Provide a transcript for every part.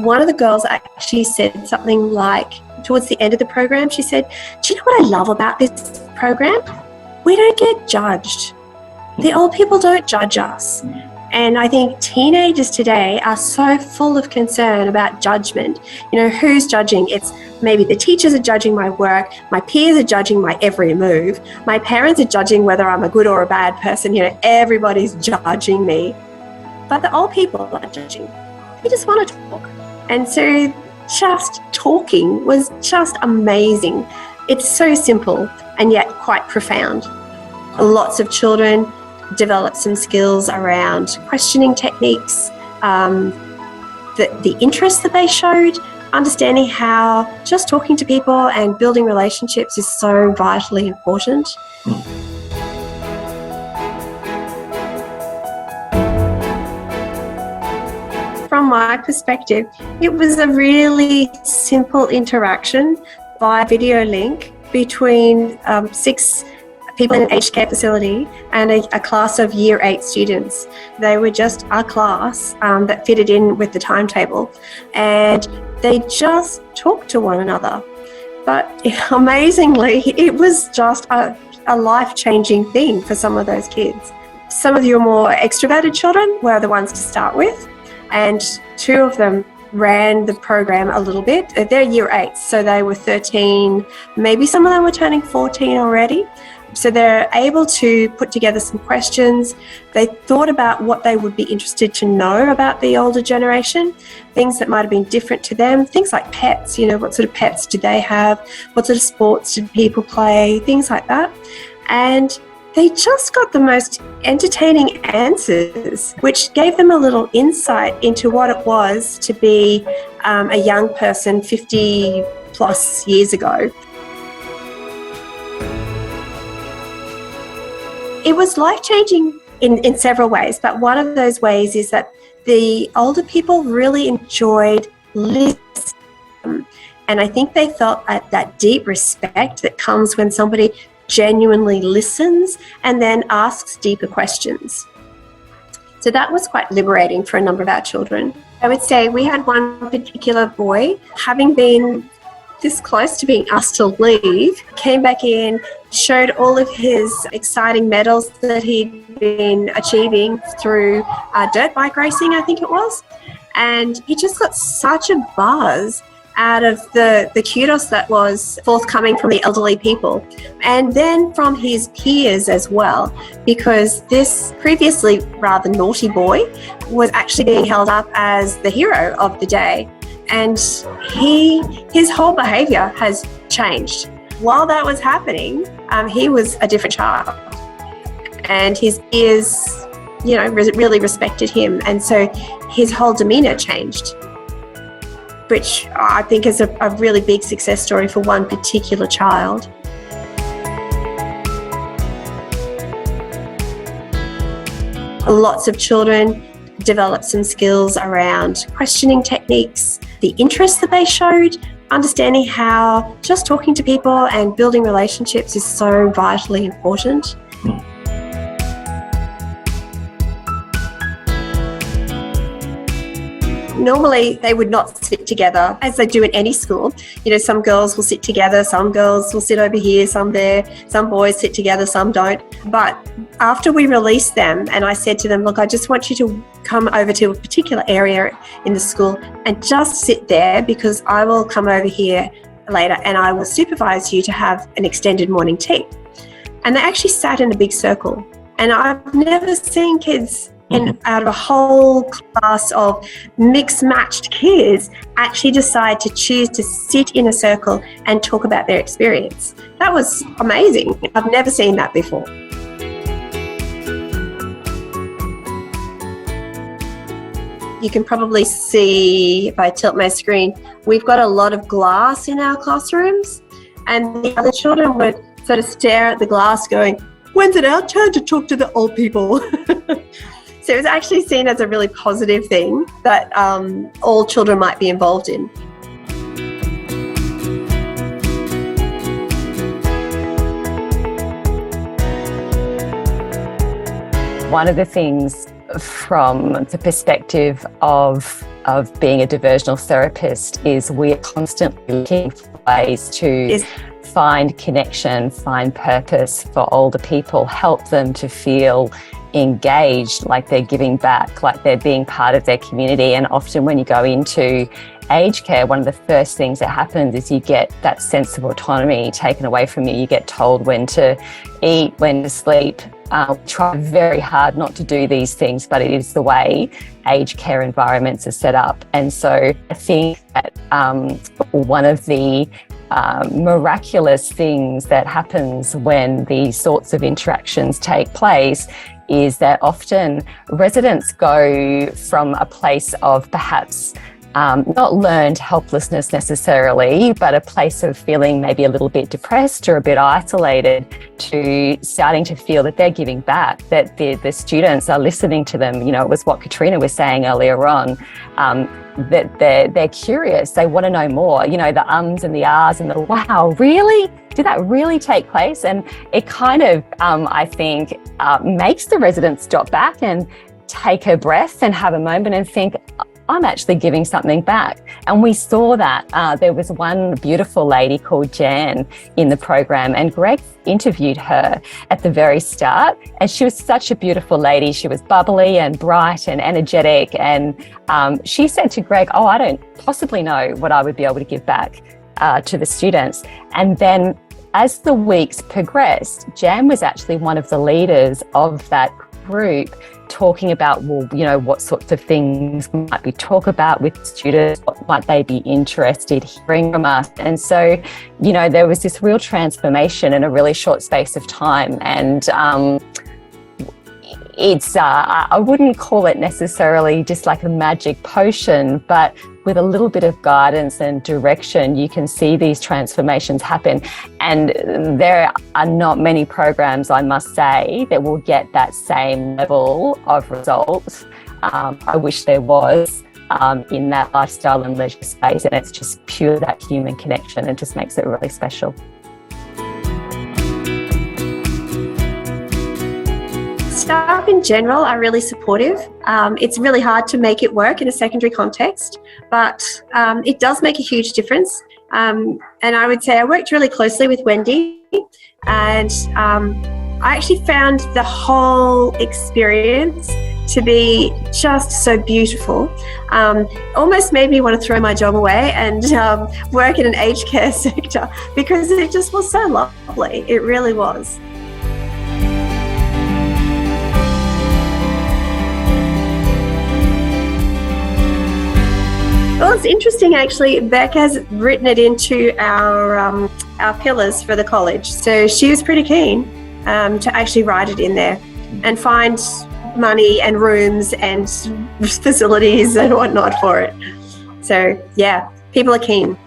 One of the girls actually said something like, towards the end of the program, she said, "Do you know what I love about this program? We don't get judged. The old people don't judge us." And I think teenagers today are so full of concern about judgment. Who's judging? It's maybe the teachers are judging my work, my peers are judging my every move, my parents are judging whether I'm a good or a bad person. Everybody's judging me. But the old people are judging. They just want to talk. And so just talking was just amazing. It's so simple and yet quite profound. Lots of children develop some skills around questioning techniques, the interest that they showed, understanding how just talking to people and building relationships is so vitally important. From my perspective, it was a really simple interaction via video link between 6 people in an aged care facility and a class of Year 8 students. They were just a class that fitted in with the timetable, and they just talked to one another. But amazingly, it was just a life-changing thing for some of those kids. Some of your more extroverted children were the ones to start with, and 2 of them ran the program a little bit. They're Year 8, so they were 13, maybe some of them were turning 14 already. So they're able to put together some questions. They thought about what they would be interested to know about the older generation, things that might have been different to them, things like pets, what sort of pets do they have? What sort of sports did people play? Things like that. And they just got the most entertaining answers, which gave them a little insight into what it was to be a young person 50 plus years ago. It was life-changing in several ways, but one of those ways is that the older people really enjoyed listening. And I think they felt that deep respect that comes when somebody genuinely listens and then asks deeper questions. So that was quite liberating for a number of our children. I would say we had one particular boy, having been this close to being asked to leave, came back in, showed all of his exciting medals that he'd been achieving through dirt bike racing, I think it was. And he just got such a buzz out of the kudos that was forthcoming from the elderly people, and then from his peers as well, because this previously rather naughty boy was actually being held up as the hero of the day. And his whole behaviour has changed. While that was happening, he was a different child, and his peers, really respected him, and so his whole demeanour changed, which I think is a really big success story for one particular child. Lots of children develop some skills around questioning techniques, the interest that they showed, understanding how just talking to people and building relationships is so vitally important. Normally, they would not sit together as they do in any school. Some girls will sit together, some girls will sit over here, some there, some boys sit together, some don't. But after we released them, and I said to them, look, I just want you to come over to a particular area in the school and just sit there, because I will come over here later and I will supervise you to have an extended morning tea. And they actually sat in a big circle. And I've never seen kids out of a whole class of mixed-matched kids actually decide to choose to sit in a circle and talk about their experience. That was amazing. I've never seen that before. You can probably see, if I tilt my screen, we've got a lot of glass in our classrooms, and the other children would sort of stare at the glass going, when's it our turn to talk to the old people? So it was actually seen as a really positive thing that all children might be involved in. One of the things from the perspective of of being a diversional therapist is we're constantly looking for ways to find connection, find purpose for older people, help them to feel engaged, like they're giving back, like they're being part of their community. And often when you go into aged care, one of the first things that happens is you get that sense of autonomy taken away from you. You get told when to eat, when to sleep. Try very hard not to do these things, but it is the way aged care environments are set up. And so I think that one of the miraculous things that happens when these sorts of interactions take place is that often residents go from a place of perhaps not learned helplessness necessarily, but a place of feeling maybe a little bit depressed or a bit isolated, to starting to feel that they're giving back, that the students are listening to them. You know, it was what Katrina was saying earlier on, that they're curious, they want to know more, you know, the ums and the ahs and the wow, really? Did that really take place? And it kind of, I think, makes the residents stop back and take a breath and have a moment and think, I'm actually giving something back. And we saw that. There was one beautiful lady called Jan in the program, and Greg interviewed her at the very start. And she was such a beautiful lady. She was bubbly and bright and energetic. And she said to Greg, I don't possibly know what I would be able to give back to the students. And then as the weeks progressed, Jan was actually one of the leaders of that group, talking about, well, you know, what sorts of things might we talk about with students, what might they be interested hearing from us. And so, you know, there was this real transformation in a really short space of time. And it's, I wouldn't call it necessarily just like a magic potion, but with a little bit of guidance and direction, you can see these transformations happen. And there are not many programs, I must say, that will get that same level of results. I wish there was in that lifestyle and leisure space, and it's just pure that human connection, and just makes it really special. Staff in general are really supportive. It's really hard to make it work in a secondary context, but it does make a huge difference. And I would say I worked really closely with Wendy, and I actually found the whole experience to be just so beautiful. Almost made me want to throw my job away and work in an aged care sector, because it just was so lovely. It really was. Well, it's interesting actually. Beck has written it into our pillars for the college, so she was pretty keen to actually write it in there and find money and rooms and facilities and whatnot for it. So yeah, people are keen.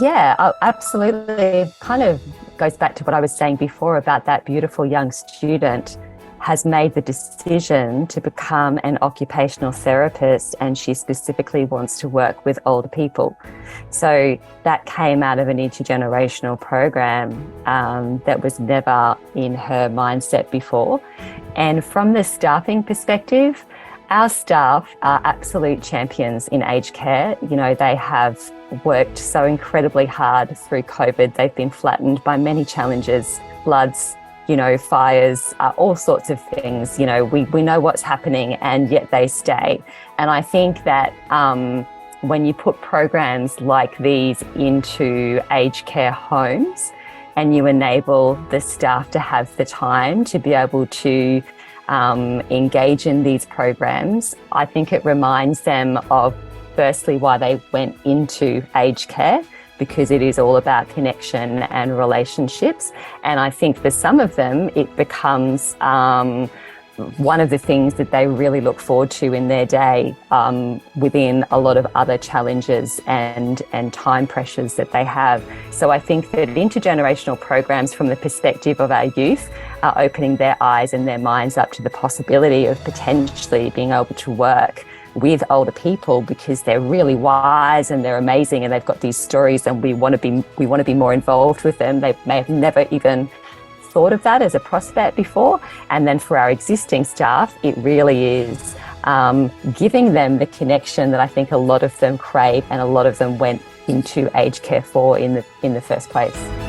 Yeah, absolutely. Kind of goes back to what I was saying before about that beautiful young student has made the decision to become an occupational therapist, and she specifically wants to work with older people. So that came out of an intergenerational program that was never in her mindset before. And from the staffing perspective, our staff are absolute champions in aged care. You know, they have worked so incredibly hard through COVID. They've been flattened by many challenges, floods, you know, fires, all sorts of things. You know, we know what's happening, and yet they stay. And I think that when you put programs like these into aged care homes and you enable the staff to have the time to be able to engage in these programs, I think it reminds them of, firstly, why they went into aged care, because it is all about connection and relationships. And I think for some of them, it becomes one of the things that they really look forward to in their day, within a lot of other challenges and time pressures that they have. So I think that intergenerational programs, from the perspective of our youth, are opening their eyes and their minds up to the possibility of potentially being able to work with older people because they're really wise and they're amazing and they've got these stories and we want to be more involved with them. They may have never even thought of that as a prospect before. And then for our existing staff, it really is giving them the connection that I think a lot of them crave and a lot of them went into aged care for in the first place.